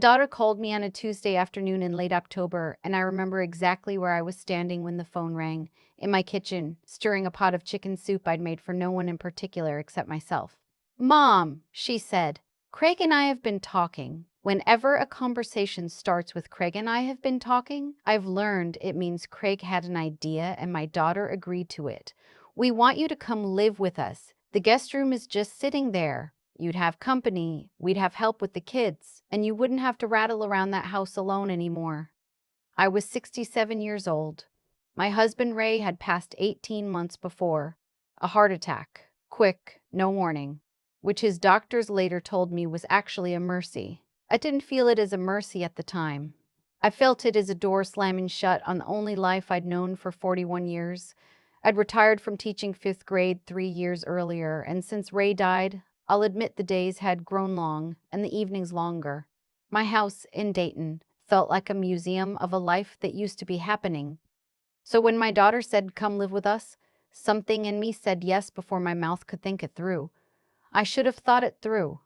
Daughter called me on a Tuesday afternoon in late October, and I remember exactly where I was standing when the phone rang, in my kitchen, stirring a pot of chicken soup I'd made for no one in particular except myself. "Mom," she said, "Craig and I have been talking. Whenever a conversation starts with Craig and I have been talking, I've learned it means Craig had an idea and my daughter agreed to it. We want you to come live with us. The guest room is just sitting there. You'd have company, we'd have help with the kids, and you wouldn't have to rattle around that house alone anymore." I was 67 years old. My husband Ray had passed 18 months before. A heart attack. Quick, no warning. Which his doctors later told me was actually a mercy. I didn't feel it as a mercy at the time. I felt it as a door slamming shut on the only life I'd known for 41 years. I'd retired from teaching fifth grade 3 years earlier, and since Ray died, I'll admit the days had grown long and the evenings longer. My house in Dayton felt like a museum of a life that used to be happening. So when my daughter said, "Come live with us," something in me said yes before my mouth could think it through. I should have thought it through.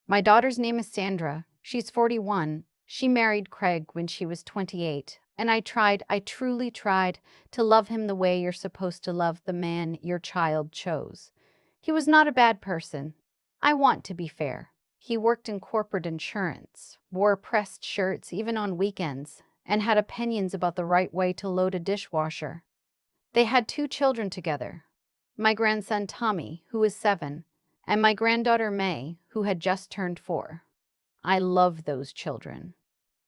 My daughter's name is Sandra. She's 41. She married Craig when she was 28. And I truly tried, to love him the way you're supposed to love the man your child chose. He was not a bad person. I want to be fair. He worked in corporate insurance, wore pressed shirts even on weekends, and had opinions about the right way to load a dishwasher. They had 2 children together. My grandson Tommy, who was 7, and my granddaughter May, who had just turned 4. I love those children.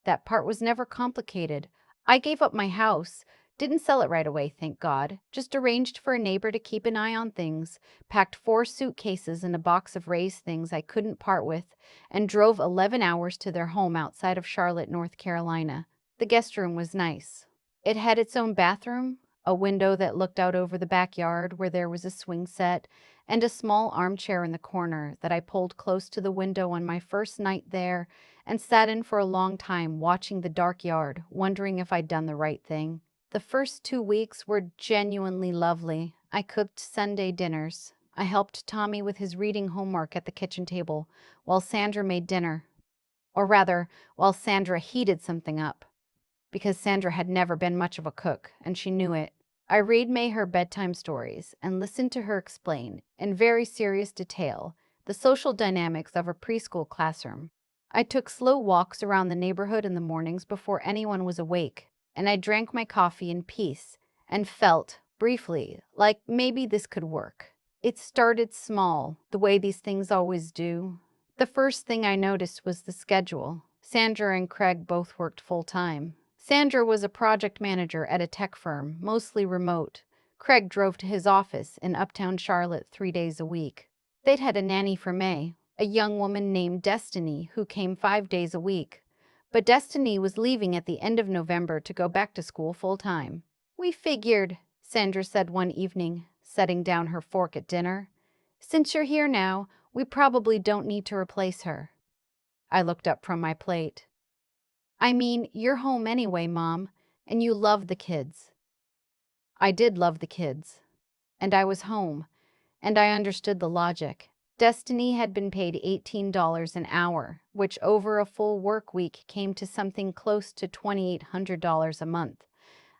That part was never complicated. I gave up my house, didn't sell it right away, thank God, just arranged for a neighbor to keep an eye on things, packed 4 suitcases and a box of Ray's things I couldn't part with, and drove 11 hours to their home outside of Charlotte, North Carolina. The guest room was nice. It had its own bathroom, a window that looked out over the backyard where there was a swing set, and a small armchair in the corner that I pulled close to the window on my first night there and sat in for a long time watching the dark yard, wondering if I'd done the right thing. The first 2 weeks were genuinely lovely. I cooked Sunday dinners. I helped Tommy with his reading homework at the kitchen table while Sandra made dinner. Or rather, while Sandra heated something up, because Sandra had never been much of a cook, and she knew it. I read May her bedtime stories and listened to her explain, in very serious detail, the social dynamics of a preschool classroom. I took slow walks around the neighborhood in the mornings before anyone was awake, and I drank my coffee in peace and felt, briefly, like maybe this could work. It started small, the way these things always do. The first thing I noticed was the schedule. Sandra and Craig both worked full-time. Sandra was a project manager at a tech firm, mostly remote. Craig drove to his office in uptown Charlotte 3 days a week. They'd had a nanny for May, a young woman named Destiny, who came 5 days a week. But Destiny was leaving at the end of November to go back to school full-time. "We figured," Sandra said one evening, setting down her fork at dinner, "since you're here now, we probably don't need to replace her." I looked up from my plate. "I mean, you're home anyway, Mom, and you love the kids." I did love the kids. And I was home, and I understood the logic. Destiny had been paid $18 an hour, which over a full work week came to something close to $2,800 a month.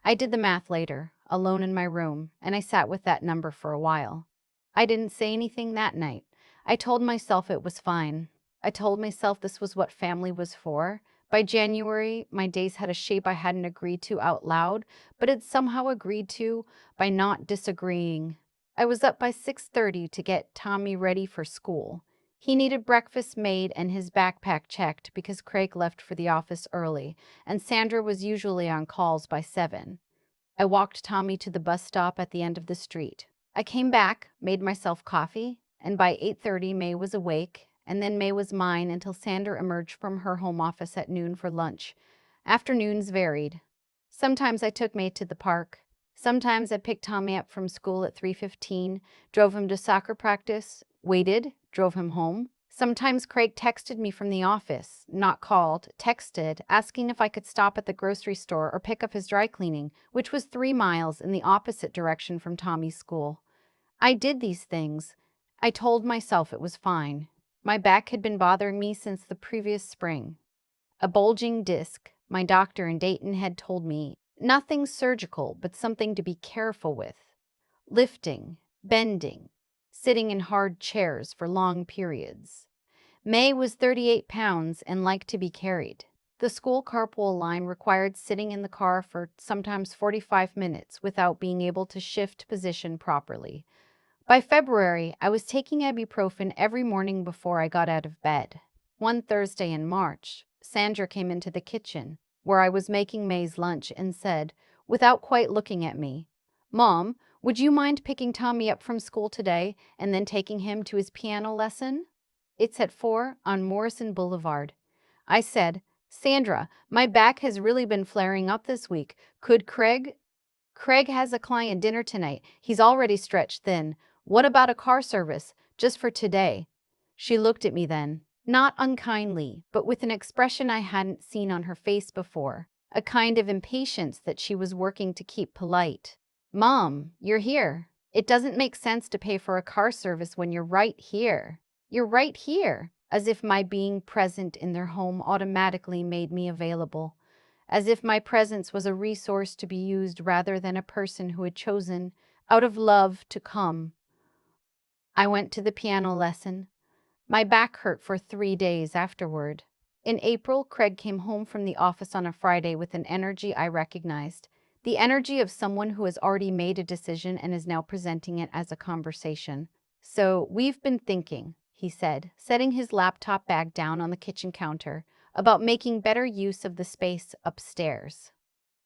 I did the math later, alone in my room, and I sat with that number for a while. I didn't say anything that night. I told myself it was fine. I told myself this was what family was for. By January, my days had a shape I hadn't agreed to out loud, but had somehow agreed to by not disagreeing. I was up by 6:30 to get Tommy ready for school. He needed breakfast made and his backpack checked because Craig left for the office early, and Sandra was usually on calls by 7. I walked Tommy to the bus stop at the end of the street. I came back, made myself coffee, and by 8:30 May was awake, and then May was mine until Sandra emerged from her home office at noon for lunch. Afternoons varied. Sometimes I took May to the park. Sometimes I picked Tommy up from school at 3:15, drove him to soccer practice, waited, drove him home. Sometimes Craig texted me from the office, not called, texted, asking if I could stop at the grocery store or pick up his dry cleaning, which was 3 miles in the opposite direction from Tommy's school. I did these things. I told myself it was fine. My back had been bothering me since the previous spring. A bulging disc. My doctor in Dayton had told me nothing surgical, but something to be careful with. Lifting, bending, sitting in hard chairs for long periods. May was 38 pounds and liked to be carried. The school carpool line required sitting in the car for sometimes 45 minutes without being able to shift position properly. By February, I was taking ibuprofen every morning before I got out of bed. One Thursday in March, Sandra came into the kitchen, where I was making May's lunch, and said, without quite looking at me, "Mom, would you mind picking Tommy up from school today and then taking him to his piano lesson? It's at 4 on Morrison Boulevard." I said, "Sandra, my back has really been flaring up this week. Could Craig has a client dinner tonight. He's already stretched thin. What about a car service, just for today?" She looked at me then, not unkindly, but with an expression I hadn't seen on her face before, a kind of impatience that she was working to keep polite. "Mom, you're here. It doesn't make sense to pay for a car service when you're right here. You're right here," as if my being present in their home automatically made me available, as if my presence was a resource to be used rather than a person who had chosen, out of love, to come. I went to the piano lesson. My back hurt for 3 days afterward. In April, Craig came home from the office on a Friday with an energy I recognized, the energy of someone who has already made a decision and is now presenting it as a conversation. "So, we've been thinking," he said, setting his laptop bag down on the kitchen counter, "about making better use of the space upstairs."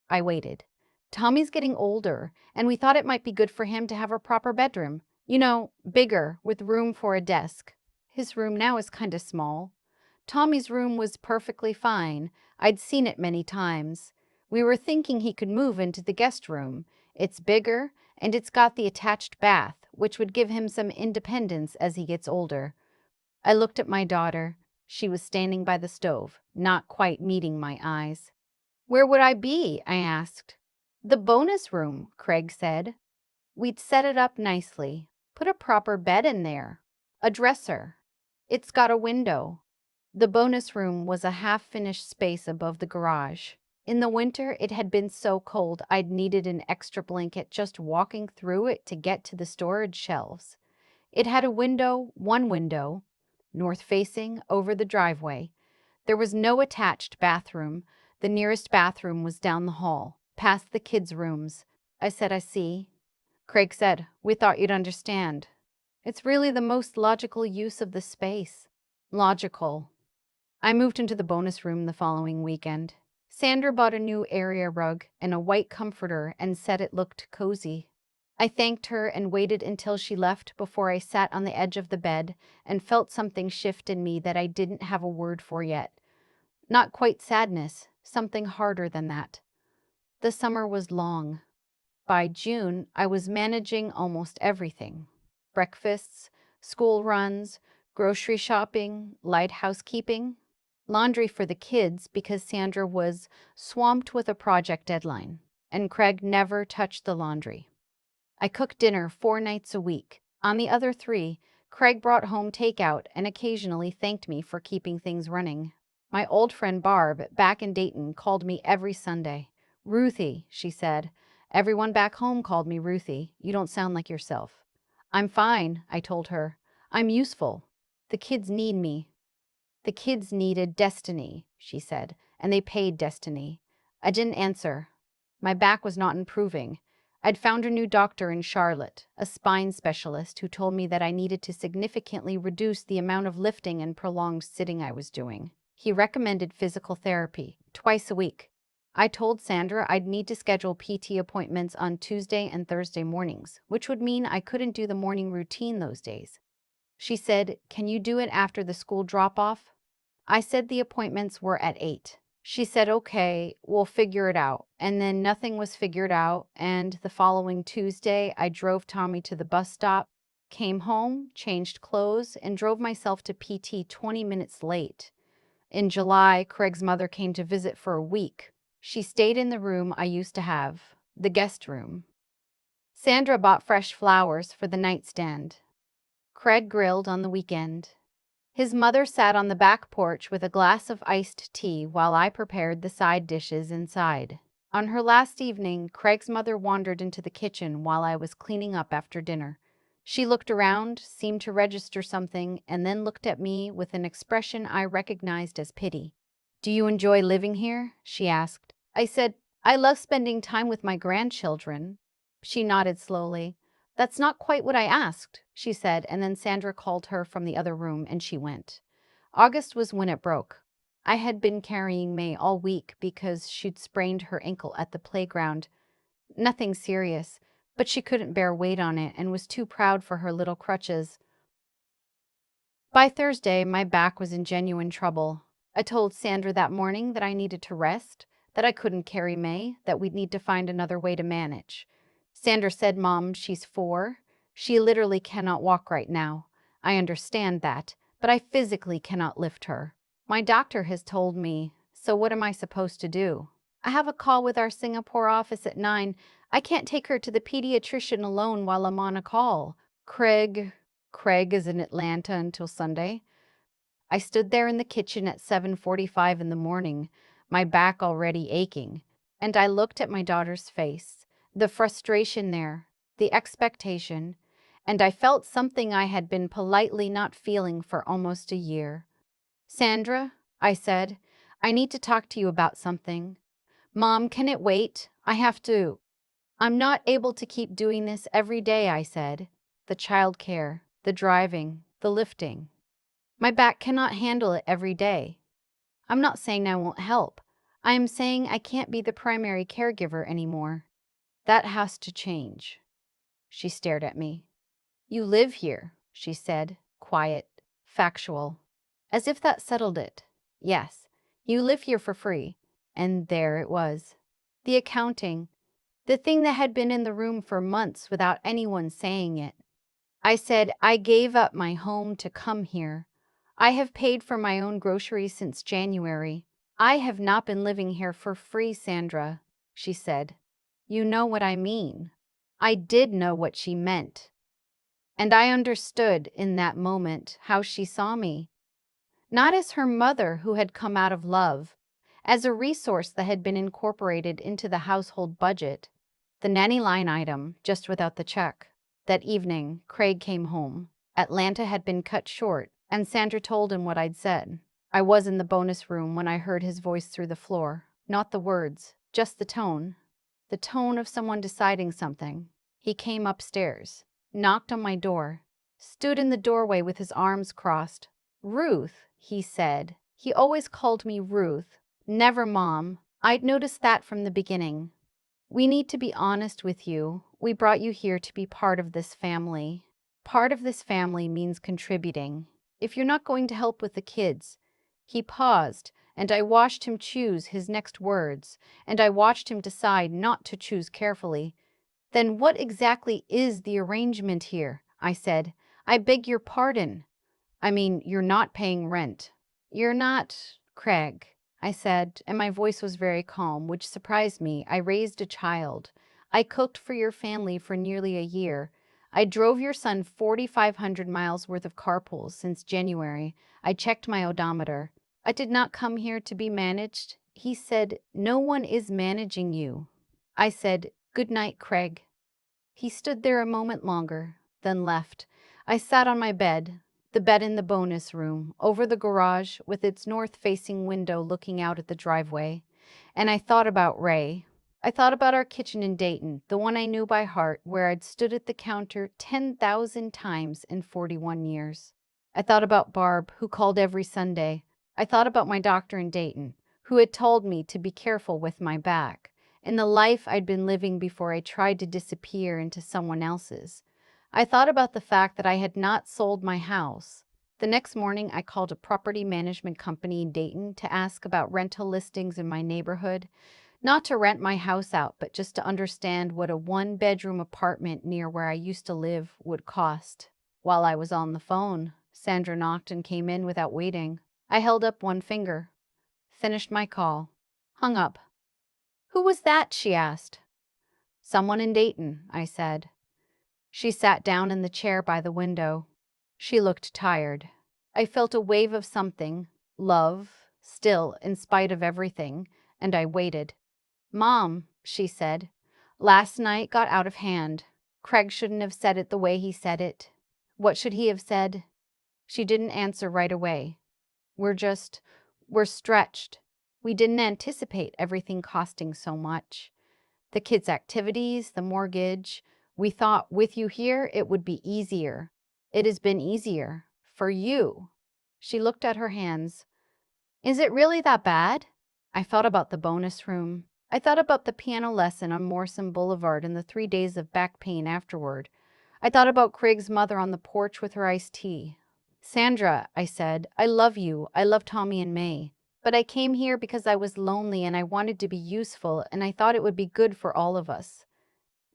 I waited. "Tommy's getting older, and we thought it might be good for him to have a proper bedroom. You know, bigger, with room for a desk. His room now is kind of small." Tommy's room was perfectly fine. I'd seen it many times. "We were thinking he could move into the guest room. It's bigger, and it's got the attached bath, which would give him some independence as he gets older." I looked at my daughter. She was standing by the stove, not quite meeting my eyes. "Where would I be?" I asked. "The bonus room," Craig said. "We'd set it up nicely. Put a proper bed in there. A dresser. It's got a window." The bonus room was a half-finished space above the garage. In the winter, it had been so cold I'd needed an extra blanket just walking through it to get to the storage shelves. It had a window, one window, north-facing, over the driveway. There was no attached bathroom. The nearest bathroom was down the hall, past the kids' rooms. I said, "I see." Craig said, "We thought you'd understand. It's really the most logical use of the space." Logical. I moved into the bonus room the following weekend. Sandra bought a new area rug and a white comforter and said it looked cozy. I thanked her and waited until she left before I sat on the edge of the bed and felt something shift in me that I didn't have a word for yet. Not quite sadness, something harder than that. The summer was long. By June, I was managing almost everything. Breakfasts, school runs, grocery shopping, light housekeeping, laundry for the kids because Sandra was swamped with a project deadline, and Craig never touched the laundry. I cooked dinner 4 nights a week. On the other 3, Craig brought home takeout and occasionally thanked me for keeping things running. My old friend Barb, back in Dayton, called me every Sunday. "Ruthie," she said. "Everyone back home called me Ruthie. You don't sound like yourself." "I'm fine," I told her. "I'm useful. The kids need me." "The kids needed Destiny," she said, "and they paid Destiny." I didn't answer. My back was not improving. I'd found a new doctor in Charlotte, a spine specialist, who told me that I needed to significantly reduce the amount of lifting and prolonged sitting I was doing. He recommended physical therapy, twice a week. I told Sandra I'd need to schedule PT appointments on Tuesday and Thursday mornings, which would mean I couldn't do the morning routine those days. She said, "Can you do it after the school drop-off?" I said the appointments were at 8. She said, "Okay, we'll figure it out." And then nothing was figured out, and the following Tuesday, I drove Tommy to the bus stop, came home, changed clothes, and drove myself to PT 20 minutes late. In July, Craig's mother came to visit for a week. She stayed in the room I used to have, the guest room. Sandra bought fresh flowers for the nightstand. Craig grilled on the weekend. His mother sat on the back porch with a glass of iced tea while I prepared the side dishes inside. On her last evening, Craig's mother wandered into the kitchen while I was cleaning up after dinner. She looked around, seemed to register something, and then looked at me with an expression I recognized as pity. "Do you enjoy living here?" she asked. I said, "I love spending time with my grandchildren." She nodded slowly. "That's not quite what I asked," she said, and then Sandra called her from the other room and she went. August was when it broke. I had been carrying May all week because she'd sprained her ankle at the playground. Nothing serious, but she couldn't bear weight on it and was too proud for her little crutches. By Thursday, my back was in genuine trouble. I told Sandra that morning that I needed to rest, that I couldn't carry May, that we'd need to find another way to manage. Sandra said, "Mom, she's 4. She literally cannot walk right now. I understand that, but I physically cannot lift her. My doctor has told me, so what am I supposed to do? I have a call with our Singapore office at 9. I can't take her to the pediatrician alone while I'm on a call. Craig is in Atlanta until Sunday." I stood there in the kitchen at 7:45 in the morning, my back already aching, and I looked at my daughter's face, the frustration there, the expectation, and I felt something I had been politely not feeling for almost a year. "Sandra," I said, "I need to talk to you about something." "Mom, can it wait? I'm not able to keep doing this every day," I said. "The childcare, the driving, the lifting. My back cannot handle it every day. I'm not saying I won't help. I am saying I can't be the primary caregiver anymore. That has to change." She stared at me. "You live here," she said, quiet, factual, as if that settled it. "Yes, you live here for free." And there it was. The accounting, the thing that had been in the room for months without anyone saying it. I said, "I gave up my home to come here. I have paid for my own groceries since January. I have not been living here for free, Sandra," she said. "You know what I mean." I did know what she meant. And I understood in that moment how she saw me. Not as her mother who had come out of love, as a resource that had been incorporated into the household budget, the nanny line item, just without the check. That evening, Craig came home. Atlanta had been cut short, and Sandra told him what I'd said. I was in the bonus room when I heard his voice through the floor. Not the words, just the tone. The tone of someone deciding something. He came upstairs, knocked on my door, stood in the doorway with his arms crossed. "Ruth," he said. He always called me Ruth, never Mom. I'd noticed that from the beginning. "We need to be honest with you. We brought you here to be part of this family. Part of this family means contributing. If you're not going to help with the kids." He paused, and I watched him choose his next words, and I watched him decide not to choose carefully. "Then what exactly is the arrangement here?" I said. "I beg your pardon. I mean, you're not paying rent." "You're not, Craig," I said, and my voice was very calm, which surprised me. "I raised a child. I cooked for your family for nearly a year. I drove your son 4,500 miles worth of carpools since January. I checked my odometer. I did not come here to be managed." He said, "No one is managing you." I said, "Good night, Craig." He stood there a moment longer, then left. I sat on my bed, the bed in the bonus room, over the garage with its north-facing window looking out at the driveway, and I thought about Ray. I thought about our kitchen in Dayton, the one I knew by heart, where I'd stood at the counter 10,000 times in 41 years. I thought about Barb, who called every Sunday. I thought about my doctor in Dayton, who had told me to be careful with my back, and the life I'd been living before I tried to disappear into someone else's. I thought about the fact that I had not sold my house. The next morning, I called a property management company in Dayton to ask about rental listings in my neighborhood. Not to rent my house out, but just to understand what a one-bedroom apartment near where I used to live would cost. While I was on the phone, Sandra knocked and came in without waiting. I held up one finger, finished my call, hung up. "Who was that?" she asked. "Someone in Dayton," I said. She sat down in the chair by the window. She looked tired. I felt a wave of something, love, still, in spite of everything, and I waited. Mom, she said, last night got out of hand. Craig shouldn't have said it the way he said it. What should he have said? She didn't answer right away. We're stretched. We didn't anticipate everything costing so much. The kids' activities, the mortgage. We thought with you here it would be easier. It has been easier. For you. She looked at her hands. Is it really that bad? I thought about the bonus room. I thought about the piano lesson on Morrison Boulevard and the 3 days of back pain afterward. I thought about Craig's mother on the porch with her iced tea. Sandra, I said, I love you. I love Tommy and May. But I came here because I was lonely and I wanted to be useful and I thought it would be good for all of us.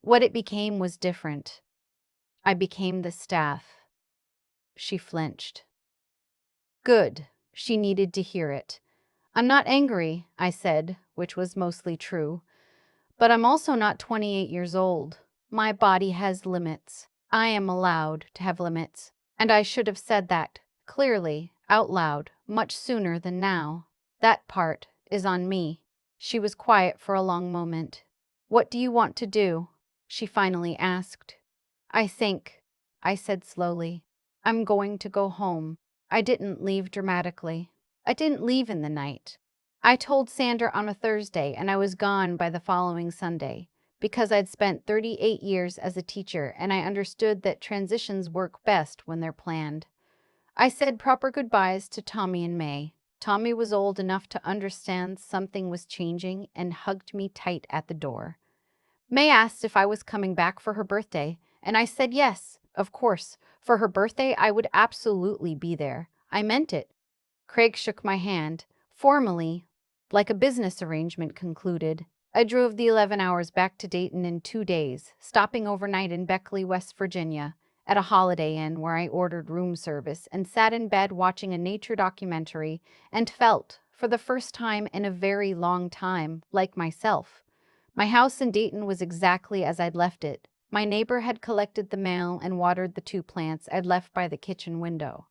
What it became was different. I became the staff. She flinched. Good. She needed to hear it. I'm not angry, I said, which was mostly true. But I'm also not 28 years old. My body has limits. I am allowed to have limits. And I should have said that, clearly, out loud, much sooner than now. That part is on me. She was quiet for a long moment. What do you want to do? She finally asked. I said slowly, I'm going to go home. I didn't leave dramatically. I didn't leave in the night. I told Sandra on a Thursday and I was gone by the following Sunday because I'd spent 38 years as a teacher and I understood that transitions work best when they're planned. I said proper goodbyes to Tommy and May. Tommy was old enough to understand something was changing and hugged me tight at the door. May asked if I was coming back for her birthday, and I said yes, of course. For her birthday, I would absolutely be there. I meant it. Craig shook my hand, formally, like a business arrangement concluded. I drove the 11 hours back to Dayton in 2 days, stopping overnight in Beckley, West Virginia, at a Holiday Inn where I ordered room service and sat in bed watching a nature documentary and felt, for the first time in a very long time, like myself. My house in Dayton was exactly as I'd left it. My neighbor had collected the mail and watered the 2 plants I'd left by the kitchen window.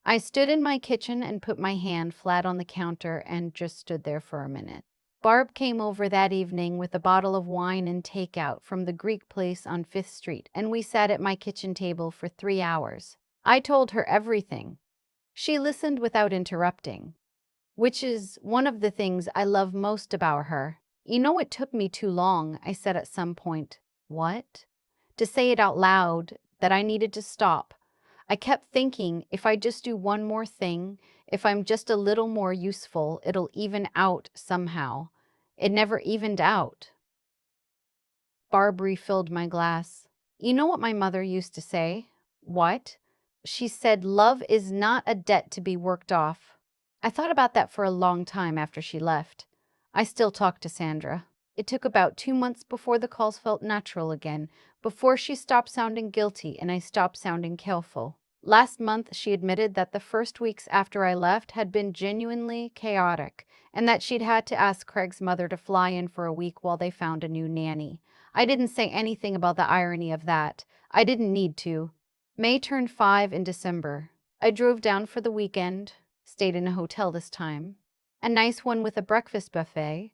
I stood in my kitchen and put my hand flat on the counter and just stood there for a minute. Barb came over that evening with a bottle of wine and takeout from the Greek place on 5th Street, and we sat at my kitchen table for 3 hours. I told her everything. She listened without interrupting, which is one of the things I love most about her. You know, it took me too long, I said at some point. What? To say it out loud, that I needed to stop. I kept thinking, if I just do one more thing, if I'm just a little more useful, it'll even out somehow. It never evened out. Barb refilled my glass. You know what my mother used to say? What? She said, love is not a debt to be worked off. I thought about that for a long time after she left. I still talk to Sandra. It took about 2 months before the calls felt natural again, before she stopped sounding guilty and I stopped sounding careful. Last month, she admitted that the first weeks after I left had been genuinely chaotic and that she'd had to ask Craig's mother to fly in for a week while they found a new nanny. I didn't say anything about the irony of that. I didn't need to. May turned 5 in December. I drove down for the weekend, stayed in a hotel this time, a nice one with a breakfast buffet,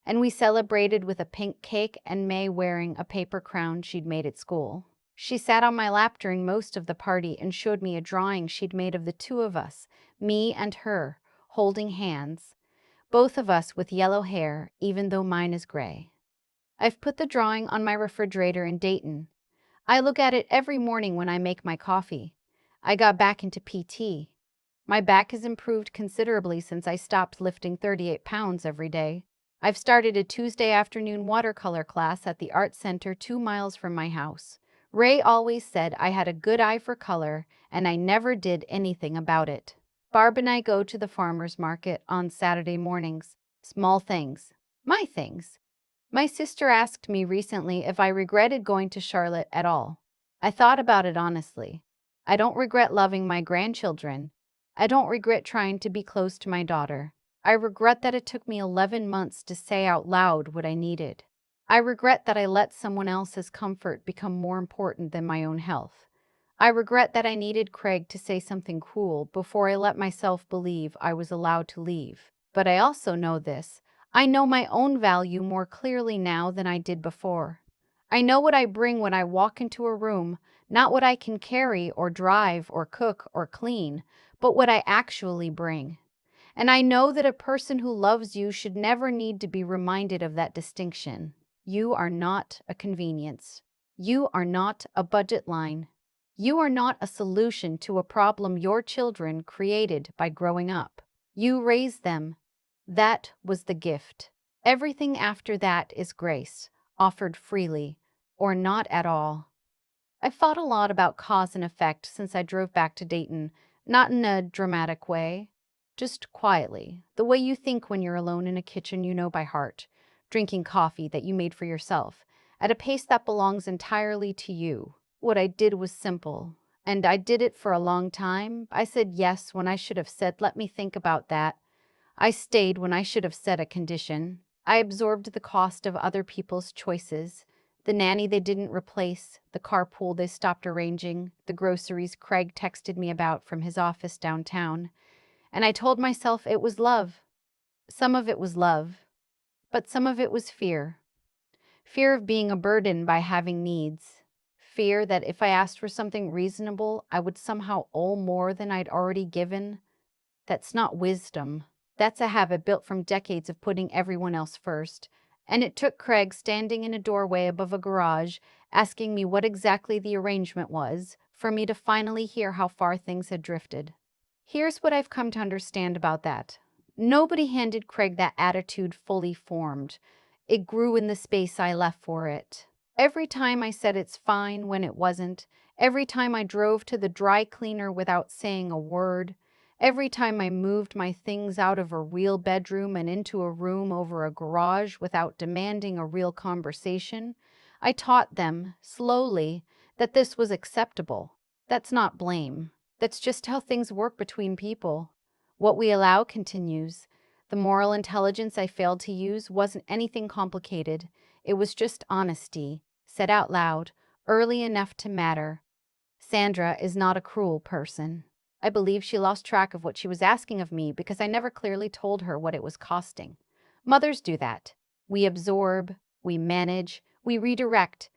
and we celebrated with a pink cake and May wearing a paper crown she'd made at school. She sat on my lap during most of the party and showed me a drawing she'd made of the 2 of us, me and her, holding hands, both of us with yellow hair, even though mine is gray. I've put the drawing on my refrigerator in Dayton. I look at it every morning when I make my coffee. I got back into PT. My back has improved considerably since I stopped lifting 38 pounds every day. I've started a Tuesday afternoon watercolor class at the art center 2 miles from my house. Ray always said I had a good eye for color, and I never did anything about it. Barb and I go to the farmer's market on Saturday mornings. Small things. My things. My sister asked me recently if I regretted going to Charlotte at all. I thought about it honestly. I don't regret loving my grandchildren. I don't regret trying to be close to my daughter. I regret that it took me 11 months to say out loud what I needed. I regret that I let someone else's comfort become more important than my own health. I regret that I needed Craig to say something cruel before I let myself believe I was allowed to leave. But I also know this. I know my own value more clearly now than I did before. I know what I bring when I walk into a room, not what I can carry or drive or cook or clean, but what I actually bring. And I know that a person who loves you should never need to be reminded of that distinction. You are not a convenience. You are not a budget line. You are not a solution to a problem your children created by growing up. You raised them. That was the gift. Everything after that is grace, offered freely, or not at all. I've thought a lot about cause and effect since I drove back to Dayton, not in a dramatic way, just quietly, the way you think when you're alone in a kitchen you know by heart, drinking coffee that you made for yourself, at a pace that belongs entirely to you. What I did was simple, and I did it for a long time. I said yes when I should have said, let me think about that. I stayed when I should have set a condition. I absorbed the cost of other people's choices. The nanny they didn't replace, the carpool they stopped arranging, the groceries Craig texted me about from his office downtown. And I told myself it was love. Some of it was love, but some of it was fear. Fear of being a burden by having needs. Fear that if I asked for something reasonable, I would somehow owe more than I'd already given. That's not wisdom. That's a habit built from decades of putting everyone else first. And it took Craig standing in a doorway above a garage, asking me what exactly the arrangement was, for me to finally hear how far things had drifted. Here's what I've come to understand about that. Nobody handed Craig that attitude fully formed. It grew in the space I left for it. Every time I said it's fine when it wasn't, every time I drove to the dry cleaner without saying a word, every time I moved my things out of a real bedroom and into a room over a garage without demanding a real conversation, I taught them, slowly, that this was acceptable. That's not blame. That's just how things work between people. What we allow continues. The moral intelligence I failed to use wasn't anything complicated. It was just honesty, said out loud, early enough to matter. Sandra is not a cruel person. I believe she lost track of what she was asking of me because I never clearly told her what it was costing. Mothers do that. We absorb, we manage, we redirect,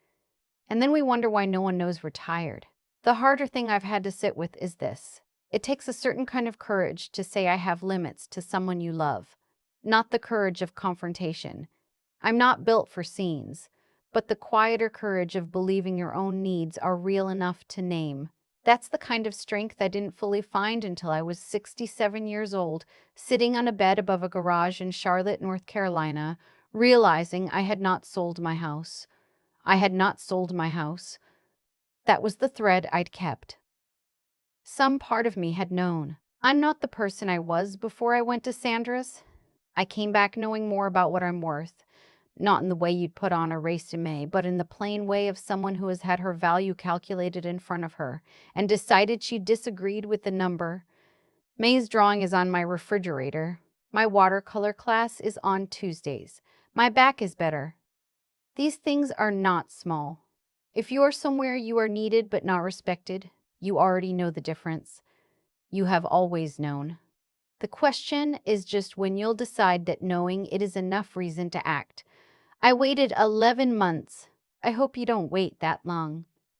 and then we wonder why no one knows we're tired. The harder thing I've had to sit with is this. It takes a certain kind of courage to say I have limits to someone you love, not the courage of confrontation. I'm not built for scenes, but the quieter courage of believing your own needs are real enough to name. That's the kind of strength I didn't fully find until I was 67 years old, sitting on a bed above a garage in Charlotte, North Carolina, realizing I had not sold my house. I had not sold my house. That was the thread I'd kept. Some part of me had known. I'm not the person I was before I went to Sandra's. I came back knowing more about what I'm worth, not in the way you'd put on a resume, but in the plain way of someone who has had her value calculated in front of her and decided she disagreed with the number. May's drawing is on my refrigerator. My watercolor class is on Tuesdays. My back is better. These things are not small. If you're somewhere you are needed but not respected, you already know the difference. You have always known. The question is just when you'll decide that knowing it is enough reason to act. I waited 11 months. I hope you don't wait that long.